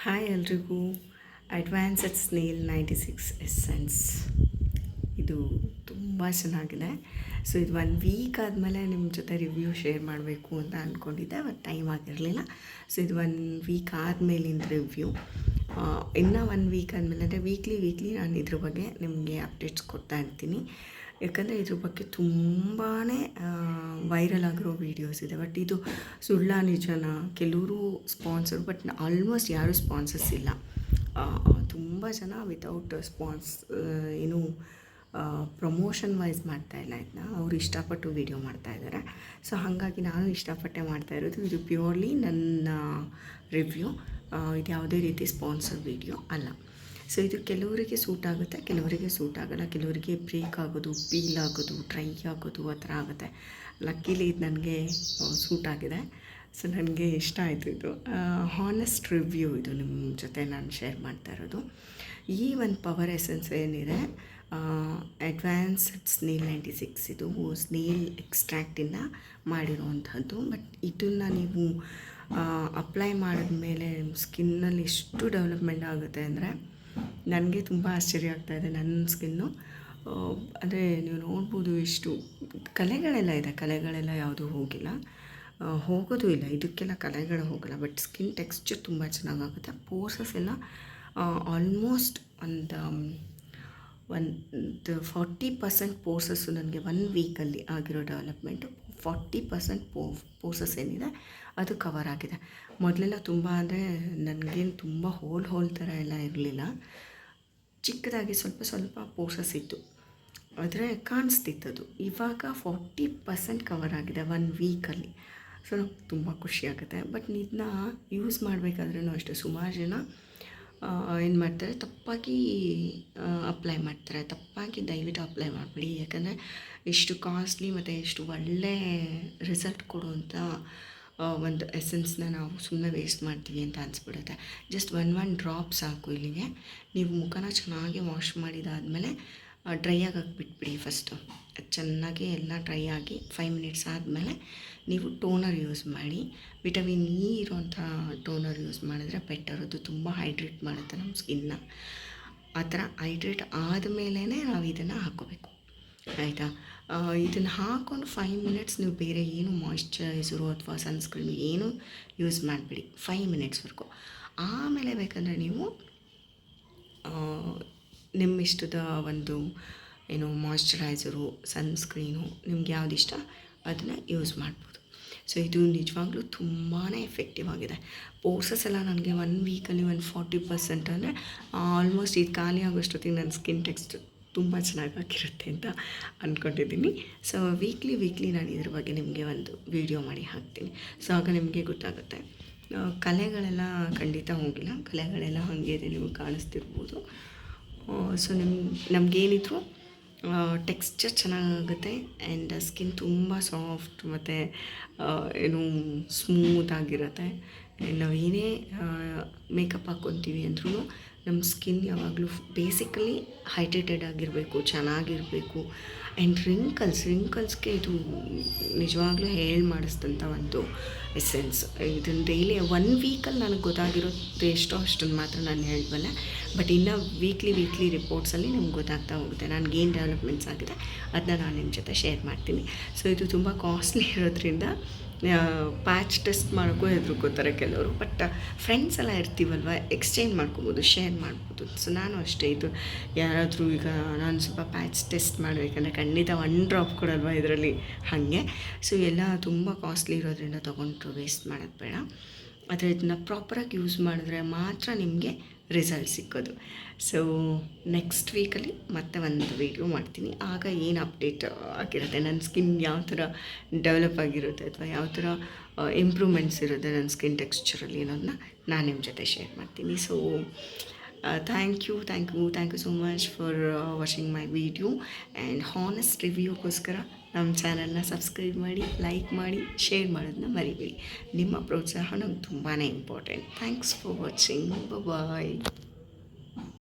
Hi ಎಲ್ರಿಗೂ. Advanced snail 96 essence ಇದು ತುಂಬ ಚೆನ್ನಾಗಿದೆ. ಸೊ ಇದು 1 ವೀಕ್ ಆದಮೇಲೆ ನಿಮ್ಮ ಜೊತೆ ರಿವ್ಯೂ ಶೇರ್ ಮಾಡಬೇಕು ಅಂತ ಅಂದ್ಕೊಂಡಿದ್ದೆ, ಬಟ್ ಟೈಮ್ ಆಗಿರಲಿಲ್ಲ. ಸೊ ಇದು 1 ವೀಕ್ ಆದಮೇಲಿಂದ ರಿವ್ಯೂ. ಇನ್ನೂ 1 ವೀಕ್ ಆದಮೇಲೆ ಅಂದರೆ ವೀಕ್ಲಿ ನಾನು ಇದ್ರ ಬಗ್ಗೆ ನಿಮಗೆ ಅಪ್ಡೇಟ್ಸ್ ಕೊಡ್ತಾ ಇರ್ತೀನಿ. ಯಾಕಂದರೆ ಇದ್ರ ಬಗ್ಗೆ ತುಂಬಾ ವೈರಲ್ ಆಗಿರೋ ವೀಡಿಯೋಸ್ ಇದೆ. ಬಟ್ ಇದು ಸುಳ್ಳ ನಿಜನ, ಕೆಲವರು ಸ್ಪಾನ್ಸರ್, ಬಟ್ ಆಲ್ಮೋಸ್ಟ್ ಯಾರೂ ಸ್ಪಾನ್ಸರ್ಸ್ ಇಲ್ಲ. ತುಂಬ ಜನ ವಿತೌಟ್ ಏನು ಪ್ರಮೋಷನ್ ವೈಸ್ ಮಾಡ್ತಾಯಿಲ್ಲ. ಇದನ್ನ ಅವ್ರು ಇಷ್ಟಪಟ್ಟು ವೀಡಿಯೋ ಮಾಡ್ತಾಯಿದ್ದಾರೆ. ಸೊ ಹಾಗಾಗಿ ನಾನು ಇಷ್ಟಪಟ್ಟೆ ಮಾಡ್ತಾಯಿರೋದು. ಇದು ಪ್ಯೂರ್ಲಿ ನನ್ನ ರಿವ್ಯೂ, ಇದು ಯಾವುದೇ ರೀತಿ ಸ್ಪಾನ್ಸರ್ ವೀಡಿಯೋ ಅಲ್ಲ. ಸೊ ಇದು ಕೆಲವರಿಗೆ ಸೂಟ್ ಆಗುತ್ತೆ, ಕೆಲವರಿಗೆ ಸೂಟ್ ಆಗೋಲ್ಲ. ಕೆಲವರಿಗೆ ಬ್ರೇಕ್ ಆಗೋದು, ಪೀಲ್ ಆಗೋದು, ಡ್ರೈ ಆಗೋದು ಆ ಥರ ಆಗುತ್ತೆ. ಲಕ್ಕಿಲಿ ಇದು ನನಗೆ ಸೂಟ್ ಆಗಿದೆ. ಸೊ ನನಗೆ ಇಷ್ಟ ಆಯಿತು. ಇದು ಹಾನೆಸ್ಟ್ ರಿವ್ಯೂ, ಇದು ನಿಮ್ಮ ಜೊತೆ ನಾನು ಶೇರ್ ಮಾಡ್ತಾ ಇರೋದು. ಈ ಒಂದು ಪವರ್ ಎಸೆನ್ಸ್ ಏನಿದೆ, ಅಡ್ವಾನ್ಸ್ಡ್ ಸ್ನೇಲ್ 96, ಇದು ಸ್ನೇಲ್ ಎಕ್ಸ್ಟ್ರಾಕ್ಟಿಂದ ಮಾಡಿರೋವಂಥದ್ದು. ಬಟ್ ಇದನ್ನು ನೀವು ಅಪ್ಲೈ ಮಾಡಿದ್ಮೇಲೆ ಸ್ಕಿನ್ನಲ್ಲಿ ಎಷ್ಟು ಡೆವಲಪ್ಮೆಂಟ್ ಆಗುತ್ತೆ ಅಂದರೆ ನನಗೆ ತುಂಬ ಆಶ್ಚರ್ಯ ಆಗ್ತಾಯಿದೆ. ನನ್ನ ಸ್ಕಿನ್ನು ಅಂದರೆ ನೀವು ನೋಡ್ಬೋದು, ಇಷ್ಟು ಕಲೆಗಳೆಲ್ಲ ಇದೆ, ಕಲೆಗಳೆಲ್ಲ ಯಾವುದೂ ಹೋಗಿಲ್ಲ, ಹೋಗೋದು ಇಲ್ಲ. ಇದಕ್ಕೆಲ್ಲ ಕಲೆಗಳು ಹೋಗಲ್ಲ. ಬಟ್ ಸ್ಕಿನ್ ಟೆಕ್ಸ್ಚರ್ ತುಂಬ ಚೆನ್ನಾಗಾಗುತ್ತೆ. ಪೋರ್ಸಸ್ ಎಲ್ಲ ಆಲ್ಮೋಸ್ಟ್ ಒಂದು 40% ಪೋರ್ಸಸ್ಸು ನನಗೆ 1 ವೀಕಲ್ಲಿ ಆಗಿರೋ ಡೆವಲಪ್ಮೆಂಟು 40% ಪೋರ್ಸಸ್ ಏನಿದೆ ಅದು ಕವರ್ ಆಗಿದೆ. ಮೊದಲೆಲ್ಲ ತುಂಬ ಅಂದರೆ ನನಗೇನು ತುಂಬ ಹೋಲ್ ಥರ ಎಲ್ಲ ಇರಲಿಲ್ಲ. ಚಿಕ್ಕದಾಗಿ ಸ್ವಲ್ಪ ಪೋರ್ಸಸ್ ಇತ್ತು, ಆದರೆ ಕಾಣಿಸ್ತಿತ್ತದು. ಇವಾಗ 40% ಕವರ್ ಆಗಿದೆ 1 ವೀಕಲ್ಲಿ. ಸೊ ನಮ್ಗೆ ತುಂಬ ಖುಷಿಯಾಗುತ್ತೆ. ಬಟ್ ಇದನ್ನ ಯೂಸ್ ಮಾಡಬೇಕಾದ್ರೂ ಅಷ್ಟೇ ಸುಮಾರು ಜನ ಏನು ಮಾಡ್ತಾರೆ, ತಪ್ಪಾಗಿ ಅಪ್ಲೈ ಮಾಡ್ತಾರೆ. ತಪ್ಪಾಗಿ ದಯವಿಟ್ಟು ಅಪ್ಲೈ ಮಾಡಿಬಿಡಿ. ಯಾಕಂದರೆ ಇಷ್ಟು ಕಾಸ್ಟ್ಲಿ ಮತ್ತು ಇಷ್ಟು ಒಳ್ಳೆ ರಿಸಲ್ಟ್ ಕೊಡುವಂಥ ಒಂದು ಎಸೆನ್ಸ್ನ ನಾವು ಸುಮ್ಮನೆ ವೇಸ್ಟ್ ಮಾಡ್ತೀವಿ ಅಂತ ಅನಿಸ್ಬಿಡುತ್ತೆ. ಜಸ್ಟ್ ಒನ್ ಡ್ರಾಪ್ ಸಾಕು. ಇಲ್ಲಿಗೆ ನೀವು ಮುಖನ ಚೆನ್ನಾಗಿ ವಾಶ್ ಮಾಡಿದಾದಮೇಲೆ ಡ್ರೈ ಆಗೋಕ್ಕೆ ಬಿಟ್ಬಿಡಿ. ಫಸ್ಟು ಚೆನ್ನಾಗಿ ಎಲ್ಲ ಡ್ರೈ ಆಗಿ 5 ಮಿನಿಟ್ಸ್ ಆದಮೇಲೆ ನೀವು ಟೋನರ್ ಯೂಸ್ ಮಾಡಿ. ವಿಟಮಿನ್ ಇ ಇರೋಂಥ ಟೋನರ್ ಯೂಸ್ ಮಾಡಿದ್ರೆ ಬೆಟರ್. ಅದು ತುಂಬ ಹೈಡ್ರೇಟ್ ಮಾಡುತ್ತೆ ನಮ್ಮ ಸ್ಕಿನ್ನ. ಆ ಥರ ಹೈಡ್ರೇಟ್ ಆದಮೇಲೇ ನಾವು ಇದನ್ನು ಹಾಕ್ಕೋಬೇಕು, ಆಯಿತಾ? ಇದನ್ನು ಹಾಕ್ಕೊಂಡು 5 ಮಿನಿಟ್ಸ್ ನೀವು ಬೇರೆ ಏನು ಮಾಯಿಶ್ಚರೈಸರು ಅಥವಾ ಸನ್ಸ್ಕ್ರೀನ್ ಏನು ಯೂಸ್ ಮಾಡಿಬಿಡಿ 5 ಮಿನಿಟ್ಸ್ವರೆಗೂ. ಆಮೇಲೆ ಬೇಕಂದರೆ ನೀವು ನಿಮ್ಮಿಷ್ಟದ ಒಂದು ಏನು ಮಾಯಿಶ್ಚರೈಸರು, ಸನ್ಸ್ಕ್ರೀನು, ನಿಮ್ಗೆ ಯಾವ್ದು ಇಷ್ಟ ಅದನ್ನು ಯೂಸ್ ಮಾಡ್ಬೋದು. ಸೊ ಇದು ನಿಜವಾಗ್ಲೂ ತುಂಬಾ ಎಫೆಕ್ಟಿವ್ ಆಗಿದೆ. ಪೋರ್ಸಸ್ ಎಲ್ಲ ನನಗೆ 1 ವೀಕಲ್ಲಿ 40% ಅಂದರೆ ಆಲ್ಮೋಸ್ಟ್ ಇದು ಖಾಲಿ ಆಗೋಷ್ಟೊತ್ತಿಗೆ ನನ್ನ ಸ್ಕಿನ್ ಟೆಕ್ಸ್ಚರ್ ತುಂಬ ಚೆನ್ನಾಗಿರುತ್ತೆ ಅಂತ ಅಂದ್ಕೊಂಡಿದ್ದೀನಿ. ಸೊ ವೀಕ್ಲಿ ನಾನು ಇದ್ರ ಬಗ್ಗೆ ನಿಮಗೆ ಒಂದು ವಿಡಿಯೋ ಮಾಡಿ ಹಾಕ್ತೀನಿ. ಸೊ ಆಗ ನಿಮಗೆ ಗೊತ್ತಾಗುತ್ತೆ. ಕಲೆಗಳೆಲ್ಲ ಖಂಡಿತ ಹೋಗಿಲ್ಲ, ಕಲೆಗಳೆಲ್ಲ ಹಾಗೆ ಇದೆ, ನಿಮಗೆ ಕಾಣಿಸ್ತಿರ್ಬೋದು. ಸೊ ನಮಗೇನಿದ್ರು ಟೆಕ್ಸ್ಚರ್ ಚೆನ್ನಾಗುತ್ತೆ ಆ್ಯಂಡ್ ಸ್ಕಿನ್ ತುಂಬ ಸಾಫ್ಟ್ ಮತ್ತು ಏನು ಸ್ಮೂತಾಗಿರುತ್ತೆ. ನಾವೇನೇ ಮೇಕಪ್ ಹಾಕ್ಕೊತೀವಿ ಅಂದ್ರೂ ನಮ್ಮ ಸ್ಕಿನ್ ಯಾವಾಗಲೂ ಬೇಸಿಕಲಿ ಹೈಡ್ರೇಟೆಡ್ ಆಗಿರಬೇಕು, ಚೆನ್ನಾಗಿರಬೇಕು. ಆ್ಯಂಡ್ ರಿಂಕಲ್ಸ್ಗೆ ಇದು ನಿಜವಾಗ್ಲೂ ಮಾಡಿಸಿದಂಥ ಒಂದು ಎಸೆನ್ಸ್. ಇದನ್ನು ಡೈಲಿ 1 ವೀಕಲ್ಲಿ ನನಗೆ ಗೊತ್ತಾಗಿರೋದು ಎಷ್ಟೋ ಅಷ್ಟನ್ನು ಮಾತ್ರ ನಾನು ಹೇಳಬಲ್ಲೆ. ಬಟ್ ಇನ್ನು ವೀಕ್ಲಿ ರಿಪೋರ್ಟ್ಸಲ್ಲಿ ನಿಮ್ಗೆ ಗೊತ್ತಾಗ್ತಾ ಹೋಗುತ್ತೆ ನನಗೇನು ಡೆವಲಪ್ಮೆಂಟ್ಸ್ ಆಗಿದೆ, ಅದನ್ನ ನಾನು ನಿಮ್ಮ ಜೊತೆ ಶೇರ್ ಮಾಡ್ತೀನಿ. ಸೊ ಇದು ತುಂಬ ಕಾಸ್ಟ್ಲಿ ಇರೋದ್ರಿಂದ ಪ್ಯಾಚ್ ಟೆಸ್ಟ್ ಮಾಡೋಕ್ಕೂ ಹೆದರ್ಕೋತಾರೆ ಕೆಲವರು. ಬಟ್ ಫ್ರೆಂಡ್ಸ್ ಎಲ್ಲ ಇರ್ತೀವಲ್ವ, ಎಕ್ಸ್ಚೇಂಜ್ ಮಾಡ್ಕೊಬೋದು, ಶೇರ್ ಮಾಡ್ಬೋದು. ಸೊ ನಾನು ಅಷ್ಟೇ, ಇದು ಯಾರಾದರೂ ಈಗ ನಾನು ಸ್ವಲ್ಪ ಪ್ಯಾಚ್ ಟೆಸ್ಟ್ ಮಾಡಬೇಕಂದ್ರೆ ಖಂಡಿತ 1 ಡ್ರಾಪ್ ಕೊಡಲ್ವ ಇದರಲ್ಲಿ, ಹಾಗೆ. ಸೊ ಎಲ್ಲ ತುಂಬ ಕಾಸ್ಟ್ಲಿ ಇರೋದ್ರಿಂದ ತೊಗೊಂಡ್ರು ವೇಸ್ಟ್ ಮಾಡೋದು ಬೇಡ. ಆದರೆ ಇದನ್ನ ಪ್ರಾಪರಾಗಿ ಯೂಸ್ ಮಾಡಿದ್ರೆ ಮಾತ್ರ ನಿಮಗೆ ರಿಸಲ್ಟ್ ಸಿಕ್ಕೋದು. ಸೊ ನೆಕ್ಸ್ಟ್ ವೀಕಲ್ಲಿ ಮತ್ತೆ ಒಂದು ವೀಡಿಯೋ ಮಾಡ್ತೀನಿ. ಆಗ ಏನು ಅಪ್ಡೇಟ್ ಆಗಿರುತ್ತೆ, ನನ್ನ ಸ್ಕಿನ್ ಯಾವ ಥರ ಡೆವಲಪ್ ಆಗಿರುತ್ತೆ ಅಥವಾ ಯಾವ ಥರ ಇಂಪ್ರೂವ್ಮೆಂಟ್ಸ್ ಇರುತ್ತೆ ನನ್ನ ಸ್ಕಿನ್ ಟೆಕ್ಸ್ಚರಲ್ಲಿ ಅನ್ನೋದನ್ನ ನಾನು ನಿಮ್ಮ ಜೊತೆ ಶೇರ್ ಮಾಡ್ತೀನಿ. So thank you so much for watching my video and honest ರಿವ್ಯೂಗೋಸ್ಕರ ನಮ್ಮ ಚಾನಲ್ನ ಸಬ್ಸ್ಕ್ರೈಬ್ ಮಾಡಿ, ಲೈಕ್ ಮಾಡಿ, ಶೇರ್ ಮಾಡೋದನ್ನ ಮರಿಬೇಡಿ. ನಿಮ್ಮ ಪ್ರೋತ್ಸಾಹ ನಮ್ಗೆ ತುಂಬಾ important. Thanks for watching. Bye.